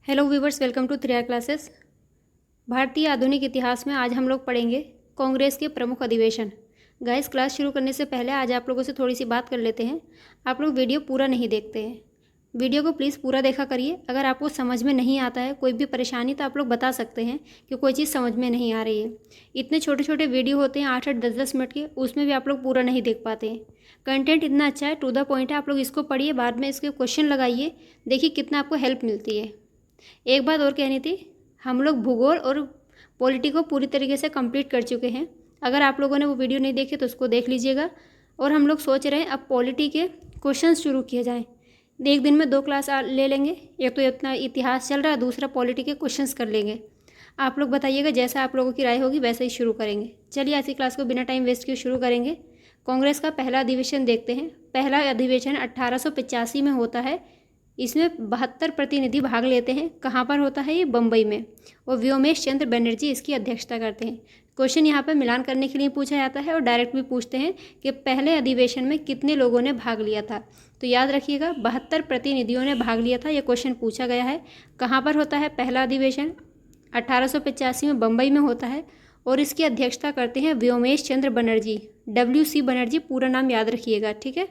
Hello viewers, welcome to 3R classes. भारतीय आधुनिक इतिहास में आज हम लोग पढ़ेंगे कांग्रेस के प्रमुख अधिवेशन। गाइस, क्लास शुरू करने से पहले आज आप लोगों से थोड़ी सी बात कर लेते हैं। आप लोग वीडियो पूरा नहीं देखते हैं, वीडियो को प्लीज़ पूरा देखा करिए। अगर आपको समझ में नहीं आता है, कोई भी परेशानी, तो आप लोग बता सकते हैं कि कोई चीज़ समझ में नहीं आ रही है। इतने छोटे छोटे वीडियो होते हैं 8-8 10-10 मिनट के, उसमें भी आप लोग पूरा नहीं देख पाते हैं। कंटेंट इतना अच्छा है, टू द पॉइंट है। आप लोग इसको पढ़िए, बाद में इसके क्वेश्चन लगाइए, देखिए कितना आपको हेल्प मिलती है। एक बात और कहनी थी, हम लोग भूगोल और पॉलिटी को पूरी तरीके से कंप्लीट कर चुके हैं। अगर आप लोगों ने वो वीडियो नहीं देखे तो उसको देख लीजिएगा। और हम लोग सोच रहे हैं अब पॉलिटी के क्वेश्चन शुरू किए जाएं। एक दिन में 2 क्लास ले लेंगे, एक तो इतना इतिहास चल रहा है, दूसरा पॉलिटी के क्वेश्चंस कर लेंगे। आप लोग बताइएगा, जैसा आप लोगों की राय होगी वैसे ही शुरू करेंगे। चलिए आज की क्लास को बिना टाइम वेस्ट किए शुरू करेंगे। कांग्रेस का पहला अधिवेशन देखते हैं। पहला अधिवेशन 1885 में होता है। इसमें 72 प्रतिनिधि भाग लेते हैं। कहाँ पर होता है ये? बम्बई में। और व्योमेश चंद्र बनर्जी इसकी अध्यक्षता करते हैं। क्वेश्चन यहाँ पर मिलान करने के लिए पूछा जाता है और डायरेक्ट भी पूछते हैं कि पहले अधिवेशन में कितने लोगों ने भाग लिया था। तो याद रखिएगा, 72 प्रतिनिधियों ने भाग लिया था। ये क्वेश्चन पूछा गया है। कहाँ पर होता है पहला अधिवेशन? 1885 में बम्बई में होता है और इसकी अध्यक्षता करते हैं व्योमेश चंद्र बनर्जी, WC बनर्जी, पूरा नाम याद रखिएगा, ठीक है।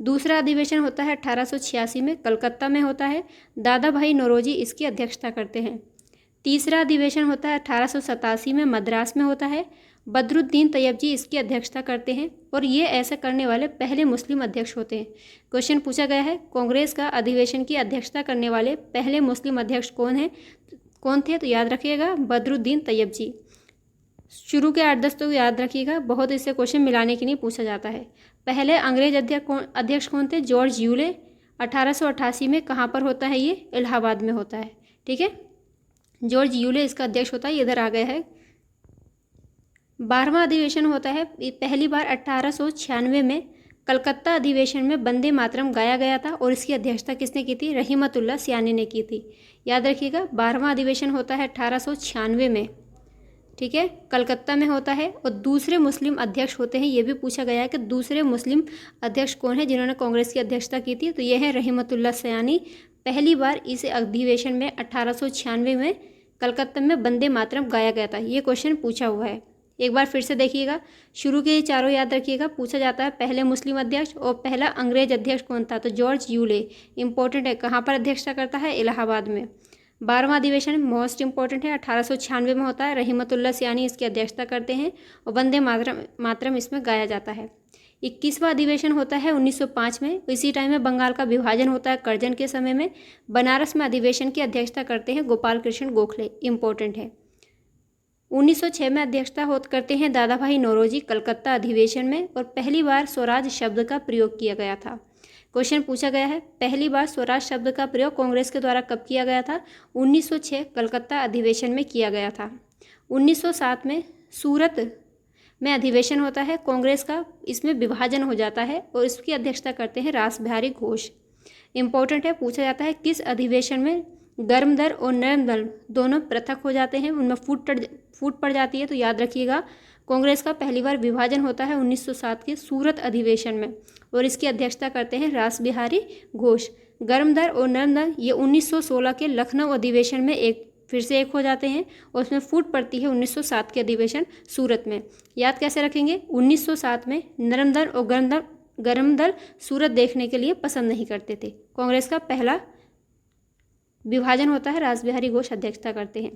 दूसरा अधिवेशन होता है 1886 में, कलकत्ता में होता है। दादा भाई नौरोजी इसकी अध्यक्षता करते हैं। तीसरा अधिवेशन होता है 1887 में, मद्रास में होता है। बदरुद्दीन तैयबजी इसकी अध्यक्षता करते हैं और ये ऐसा करने वाले पहले मुस्लिम अध्यक्ष होते हैं। क्वेश्चन पूछा गया है, कांग्रेस का अधिवेशन की अध्यक्षता करने वाले पहले मुस्लिम अध्यक्ष कौन थे? तो याद रखिएगा, बदरुद्दीन तैयबजी। शुरू के 8-10 तो याद रखिएगा, बहुत इससे क्वेश्चन मिलाने के लिए पूछा जाता है। पहले अंग्रेज अध्यक्ष कौन थे? George Yule. 1888 में कहाँ पर होता है ये? इलाहाबाद में होता है, ठीक है। जॉर्ज यूले इसका अध्यक्ष होता है, इधर आ गया है। 12वां अधिवेशन होता है पहली बार 1896 में। कलकत्ता अधिवेशन में वंदे मातरम गाया गया था और इसकी अध्यक्षता किसने की थी? रहीमतुल्लाह सियानी ने की थी। याद रखिएगा, 12वां अधिवेशन होता है 1896 में, ठीक है, कलकत्ता में होता है। और दूसरे मुस्लिम अध्यक्ष होते हैं, ये भी पूछा गया है कि दूसरे मुस्लिम अध्यक्ष कौन है जिन्होंने कांग्रेस की अध्यक्षता की थी? तो ये है रहीमतुल्लाह सयानी। पहली बार इस अधिवेशन में 1896 में कलकत्ता में वंदे मातरम गाया गया था। ये क्वेश्चन पूछा हुआ है। एक बार फिर से देखिएगा, शुरू के चारों याद रखिएगा। पूछा जाता है पहले मुस्लिम अध्यक्ष और पहला अंग्रेज अध्यक्ष कौन था? तो जॉर्ज यूले। इंपॉर्टेंट है, कहाँ पर अध्यक्षता करता है? इलाहाबाद में। 12वां अधिवेशन मोस्ट इंपॉर्टेंट है, 1896 में होता है। रहीमतुल्लाह सियानी इसकी अध्यक्षता करते हैं और वंदे मातरम इसमें गाया जाता है। 21वां अधिवेशन होता है 1905 में। इसी टाइम में बंगाल का विभाजन होता है, करजन के समय में। बनारस में अधिवेशन की अध्यक्षता करते हैं गोपाल कृष्ण गोखले, इंपॉर्टेंट है। 1906 में अध्यक्षता करते हैं दादा भाई नौरोजी कलकत्ता अधिवेशन में और पहली बार स्वराज शब्द का प्रयोग किया गया था। क्वेश्चन पूछा गया है, पहली बार स्वराज शब्द का प्रयोग कांग्रेस के द्वारा कब किया गया था? 1906 कलकत्ता अधिवेशन में किया गया था। 1907 में सूरत में अधिवेशन होता है कांग्रेस का, इसमें विभाजन हो जाता है और इसकी अध्यक्षता करते हैं रास बिहारी घोष। इंपॉर्टेंट है, पूछा जाता है किस अधिवेशन में गर्म दल और नरम दल दोनों पृथक हो जाते हैं, उनमें फूट पड़ जाती है? तो याद रखिएगा, कांग्रेस का पहली बार विभाजन होता है 1907 के सूरत अधिवेशन में और इसकी अध्यक्षता करते हैं रास बिहारी घोष। गर्म दल और नरम दल ये 1916 के लखनऊ अधिवेशन में फिर से एक हो जाते हैं और उसमें फूट पड़ती है 1907 के अधिवेशन सूरत में। याद कैसे रखेंगे? 1907 में नरम दल और गर्म दल सूरत देखने के लिए पसंद नहीं करते थे। कांग्रेस का पहला विभाजन होता है, रास बिहारी घोष अध्यक्षता करते हैं।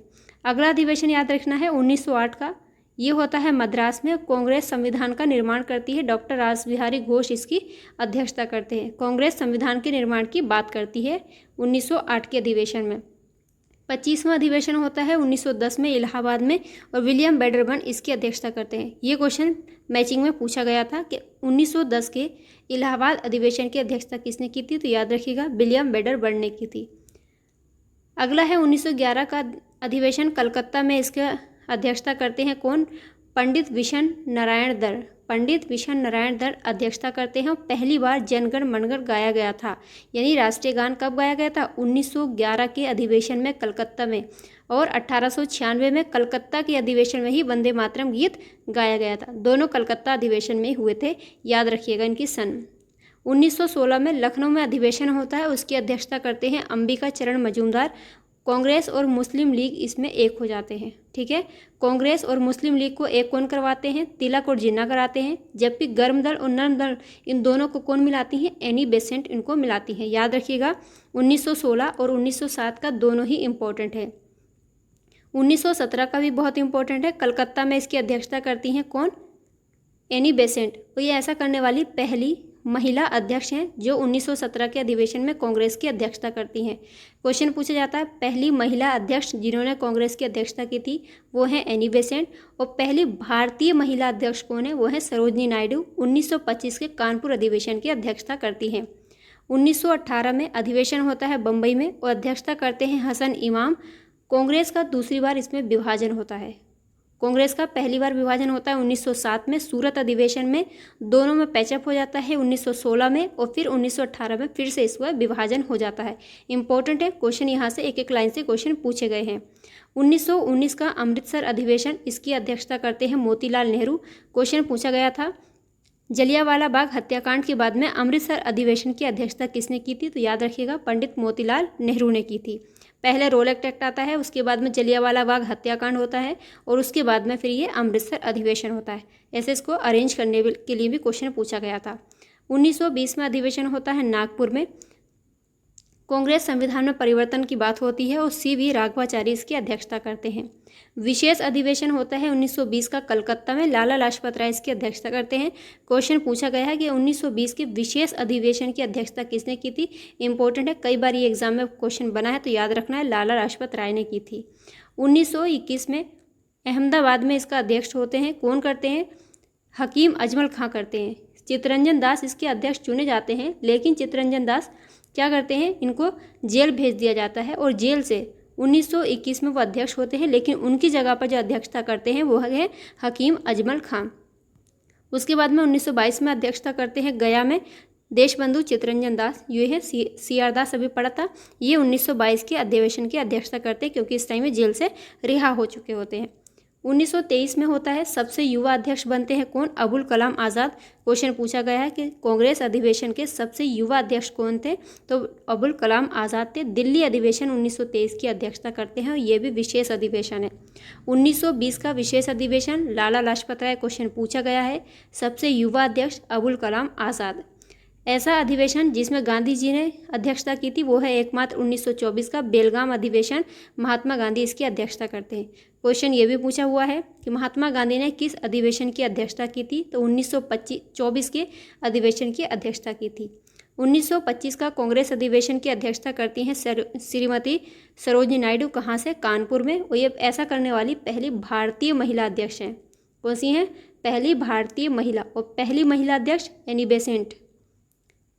अगला अधिवेशन याद रखना है 1908 का, ये होता है मद्रास में। कांग्रेस संविधान का निर्माण करती है, डॉक्टर रास बिहारी घोष इसकी अध्यक्षता करते हैं। कांग्रेस संविधान के निर्माण की बात करती है 1908 के अधिवेशन में। 25वां अधिवेशन होता है 1910 में इलाहाबाद में और विलियम बेडरबर्न इसकी अध्यक्षता करते हैं। ये क्वेश्चन मैचिंग में पूछा गया था कि 1910 के इलाहाबाद अधिवेशन की अध्यक्षता किसने की थी? तो याद रखिएगा, विलियम बेडरबर्न ने की थी। अगला है 1911 का अधिवेशन, कलकत्ता में इसका अध्यक्षता करते हैं कौन? पंडित विशन नारायण दर। पंडित विशन नारायण दर अध्यक्षता करते हैं। पहली बार जनगण मनगण गाया गया था, यानी राष्ट्रीय गान कब गाया गया था? 1911 के अधिवेशन में कलकत्ता में। और 1896 में कलकत्ता के अधिवेशन में ही वंदे मातरम गीत गाया गया था। दोनों कलकत्ता अधिवेशन में हुए थे, याद रखिएगा इनकी सन। 1916 में लखनऊ में अधिवेशन होता है, उसकी अध्यक्षता करते हैं अंबिका चरण मजूमदार कांग्रेस और मुस्लिम लीग इसमें एक हो जाते हैं। ठीक है, कांग्रेस और मुस्लिम लीग को एक कौन करवाते हैं? तिलक और जिन्ना कराते हैं। जबकि गर्म दल और नरम दल इन दोनों को कौन मिलाती हैं? एनी बेसेंट इनको मिलाती हैं। याद रखिएगा 1916 और 1907 का दोनों ही इंपॉर्टेंट है। 1917 का भी बहुत इंपॉर्टेंट है। कलकत्ता में इसकी अध्यक्षता करती हैं कौन? Annie Besant. तो ये ऐसा करने वाली पहली महिला अध्यक्ष हैं जो 1917 के अधिवेशन में कांग्रेस की अध्यक्षता करती हैं। क्वेश्चन पूछा जाता है पहली महिला अध्यक्ष जिन्होंने कांग्रेस की अध्यक्षता की थी वो हैं एनी बेसेंट, और पहली भारतीय महिला अध्यक्ष कौन है? वो है सरोजनी नायडू। 1925 के कानपुर अधिवेशन की अध्यक्षता करती हैं। 1918 में अधिवेशन होता है बम्बई में और अध्यक्षता करते हैं हसन इमाम। कांग्रेस का दूसरी बार इसमें विभाजन होता है। कांग्रेस का पहली बार विभाजन होता है 1907 में सूरत अधिवेशन में, दोनों में पैचअप हो जाता है 1916 में, और फिर 1918 में फिर से इसका विभाजन हो जाता है। इंपॉर्टेंट है, क्वेश्चन यहाँ से एक एक लाइन से क्वेश्चन पूछे गए हैं। 1919 का अमृतसर अधिवेशन, इसकी अध्यक्षता करते हैं मोतीलाल नेहरू। क्वेश्चन पूछा गया था जलियांवाला बाग हत्याकांड के बाद में अमृतसर अधिवेशन की अध्यक्षता किसने की थी? तो याद रखिएगा पंडित मोतीलाल नेहरू ने की थी। पहले रोलेक्ट एक्ट आता है, उसके बाद में जलियांवाला बाग हत्याकांड होता है, और उसके बाद में फिर ये अमृतसर अधिवेशन होता है। ऐसे इसको अरेंज करने के लिए भी क्वेश्चन पूछा गया था। 1920 में अधिवेशन होता है नागपुर में। कांग्रेस संविधान में परिवर्तन की बात होती है और CV राघवाचारी इसकी अध्यक्षता करते हैं। विशेष अधिवेशन होता है 1920 का कलकत्ता में, लाला लाजपत राय इसकी अध्यक्षता करते हैं। क्वेश्चन पूछा गया है कि 1920 के विशेष अधिवेशन की अध्यक्षता किसने की थी? इंपॉर्टेंट है, कई बार ये एग्जाम में क्वेश्चन बना है तो याद रखना है, लाला लाजपत राय ने की थी। 1921 में अहमदाबाद में इसका अध्यक्ष होते हैं कौन करते हैं? हकीम अजमल खां करते हैं। चित्तरंजन दास इसके अध्यक्ष चुने जाते हैं, लेकिन चित्तरंजन दास क्या करते हैं? इनको जेल भेज दिया जाता है और जेल से 1921 में वो अध्यक्ष होते हैं, लेकिन उनकी जगह पर जो अध्यक्षता करते हैं वो है हकीम अजमल खां। उसके बाद में 1922 में अध्यक्षता करते हैं गया में देशबंधु चित्तरंजन दास। ये है CR दास, अभी पढ़ा था। ये 1922 के अधिवेशन की अध्यक्षता करते हैं क्योंकि इस टाइम में जेल से रिहा हो चुके होते हैं। 1923 में होता है सबसे युवा अध्यक्ष बनते हैं कौन? अबुल कलाम आज़ाद। क्वेश्चन पूछा गया है कि कांग्रेस अधिवेशन के सबसे युवा अध्यक्ष कौन थे? तो अबुल कलाम आज़ाद थे। दिल्ली अधिवेशन 1923 की अध्यक्षता करते हैं और ये भी विशेष अधिवेशन है। 1920 का विशेष अधिवेशन लाला लाजपत राय। क्वेश्चन पूछा गया है सबसे युवा अध्यक्ष अबुल कलाम आज़ाद। ऐसा अधिवेशन जिसमें गांधी जी ने अध्यक्षता की थी वो है एकमात्र 1924 का बेलगाम अधिवेशन। महात्मा गांधी इसकी अध्यक्षता करते हैं। क्वेश्चन ये भी पूछा हुआ है कि महात्मा गांधी ने किस अधिवेशन की अध्यक्षता की थी? तो 1924 के अधिवेशन की अध्यक्षता की थी। 1925 का कांग्रेस अधिवेशन की अध्यक्षता करती हैं श्रीमती सरोजनी नायडू। कहाँ से? कानपुर में। और ये ऐसा करने वाली पहली भारतीय महिला अध्यक्ष हैं। कौन सी हैं? पहली भारतीय महिला। और पहली महिला अध्यक्ष एनी बेसेंट।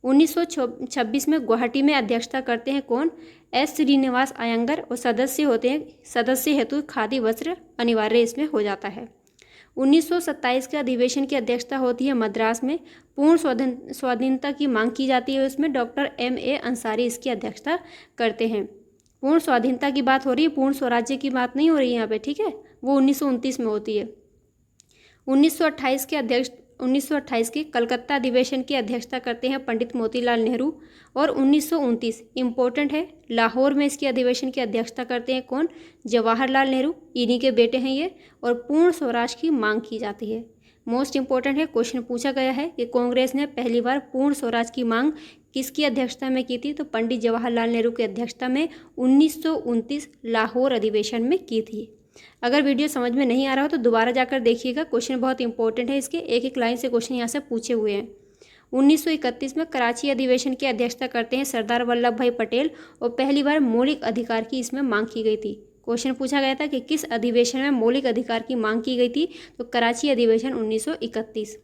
1926 में गुवाहाटी में अध्यक्षता करते हैं कौन? S श्रीनिवास अयंगर। और सदस्य होते हैं, सदस्य हेतु खादी वस्त्र अनिवार्य इसमें हो जाता है। 1927 के अधिवेशन की अध्यक्षता होती है मद्रास में। पूर्ण स्वाधीनता की मांग की जाती है, उसमें डॉक्टर MA अंसारी इसकी अध्यक्षता करते हैं। पूर्ण स्वाधीनता की बात हो रही है, पूर्ण स्वराज्य की बात नहीं हो रही है यहाँ पे, ठीक है। वो 1929 में होती है। 1928 के कलकत्ता अधिवेशन की अध्यक्षता करते हैं पंडित मोतीलाल नेहरू। और 1929 इम्पोर्टेंट है, लाहौर में इसकी अधिवेशन की अध्यक्षता करते हैं कौन? जवाहरलाल नेहरू। इन्हीं के बेटे हैं ये। और पूर्ण स्वराज की मांग की जाती है। मोस्ट इंपॉर्टेंट है, क्वेश्चन पूछा गया है कि कांग्रेस ने पहली बार पूर्ण स्वराज की मांग किसकी अध्यक्षता में की थी? तो पंडित जवाहरलाल नेहरू की अध्यक्षता में 1929 लाहौर अधिवेशन में की थी। अगर वीडियो समझ में नहीं आ रहा हो तो दोबारा जाकर देखिएगा, क्वेश्चन बहुत इंपॉर्टेंट है, इसके एक एक लाइन से क्वेश्चन यहाँ से पूछे हुए हैं। 1931 में कराची अधिवेशन की अध्यक्षता करते हैं सरदार वल्लभ भाई पटेल। और पहली बार मौलिक अधिकार की इसमें मांग की गई थी। क्वेश्चन पूछा गया था कि किस अधिवेशन में मौलिक अधिकार की मांग की गई थी? तो कराची अधिवेशन 1931।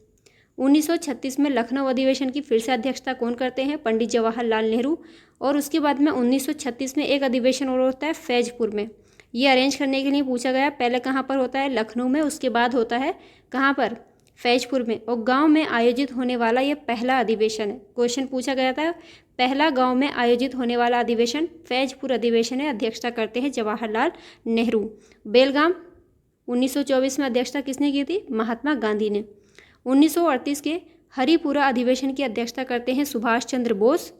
1936 में लखनऊ अधिवेशन की फिर से अध्यक्षता कौन करते हैं? पंडित जवाहरलाल नेहरू। और उसके बाद में 1936 में एक अधिवेशन और होता है फैजपुर में। ये अरेंज करने के लिए पूछा गया, पहले कहाँ पर होता है? लखनऊ में। उसके बाद होता है कहाँ पर? फैजपुर में। और गांव में आयोजित होने वाला ये पहला अधिवेशन है। क्वेश्चन पूछा गया था पहला गांव में आयोजित होने वाला अधिवेशन फैजपुर अधिवेशन है। अध्यक्षता करते हैं जवाहरलाल नेहरू। बेलगाम 1924 में अध्यक्षता किसने की थी? महात्मा गांधी ने। 1938 के हरिपुरा अधिवेशन की अध्यक्षता करते हैं सुभाष चंद्र बोस।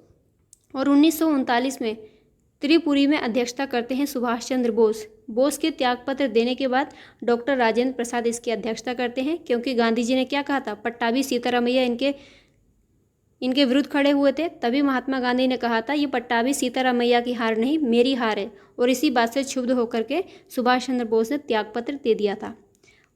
और 1939 में त्रिपुरी में अध्यक्षता करते हैं सुभाष चंद्र बोस। बोस के त्यागपत्र देने के बाद डॉक्टर राजेंद्र प्रसाद इसकी अध्यक्षता करते हैं, क्योंकि गांधी जी ने क्या कहा था, पट्टाभी सीतारामैया इनके विरुद्ध खड़े हुए थे। तभी महात्मा गांधी ने कहा था ये पट्टाभी सीतारामैया की हार नहीं, मेरी हार है। और इसी बात से क्षुब्ध होकर के सुभाष चंद्र बोस ने त्यागपत्र दे दिया था।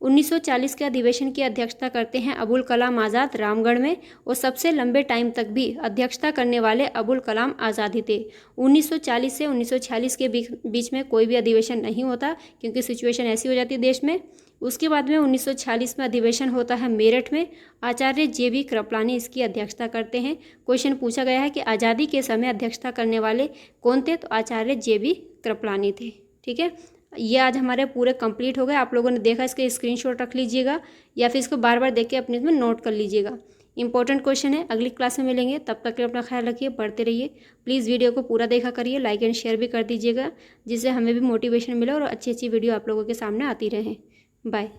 1940 के अधिवेशन की अध्यक्षता करते हैं अबुल कलाम आज़ाद रामगढ़ में, और सबसे लंबे टाइम तक भी अध्यक्षता करने वाले अबुल कलाम आज़ाद ही थे। 1940 से 1946 के बीच में कोई भी अधिवेशन नहीं होता, क्योंकि सिचुएशन ऐसी हो जाती है देश में। उसके बाद में 1946 में अधिवेशन होता है मेरठ में। आचार्य JB कृपलानी इसकी अध्यक्षता करते हैं। क्वेश्चन पूछा गया है कि आज़ादी के समय अध्यक्षता करने वाले कौन थे, तो आचार्य JB कृपलानी थे। ठीक है, ये आज हमारे पूरे कंप्लीट हो गए। आप लोगों ने देखा, इसके स्क्रीनशॉट रख लीजिएगा या फिर इसको बार बार देख के अपने में नोट कर लीजिएगा। इंपॉर्टेंट क्वेश्चन है, अगली क्लास में मिलेंगे। तब तक के लिए अपना ख्याल रखिए, पढ़ते रहिए। प्लीज़ वीडियो को पूरा देखा करिए, लाइक एंड शेयर भी कर दीजिएगा, जिससे हमें भी मोटिवेशन मिले और अच्छी अच्छी वीडियो आप लोगों के सामने आती रहे। बाय।